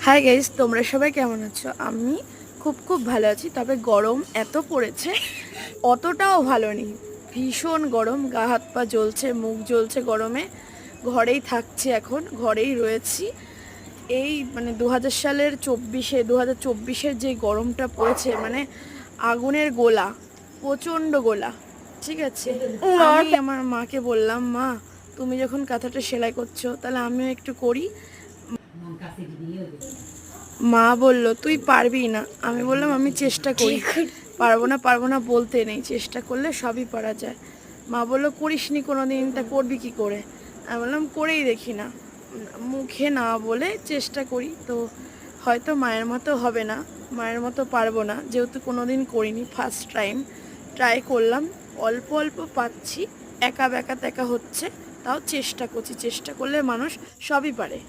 Hi guys, তোমরা সবাই কেমন আছো? আমি খুব খুব ভালো আছি। তবে গরম এত পড়েছে, অতটাও ভালো নেই। ভীষণ গরম, গা হাত পা জ্বলছে, মুখ জ্বলছে গরমে। ঘরেই থাকছি, এখন ঘরেই রয়েছি। এই মানে 2000 সালের 2024-এর যে গরমটা পড়েছে, মানে আগুনের গোলা, প্রচণ্ড গোলা। ঠিক আছে, আমি আমার মাকে বললাম, মা তুমি যখন কাঁথাটা সেলাই করছো তাহলে আমিও একটু করি। মা বলল তুই পারবি না। আমি বললাম আমি চেষ্টা করি। পারবো না বলতে নেই, চেষ্টা করলে সবই পারা যায়। মা বললো করিসনি কোনো দিন, তা করবি কি করে? আমি বললাম করেই দেখি না, মুখে না বলে চেষ্টা করি। তো হয়তো মায়ের মতো হবে না, মায়ের মতো পারবো না, যেহেতু কোনো দিন করিনি, ফার্স্ট টাইম ট্রাই করলাম। অল্প অল্প পাচ্ছি, একা বেঁকা তেকা হচ্ছে, তাও চেষ্টা করছি। চেষ্টা করলে মানুষ সবই পারে।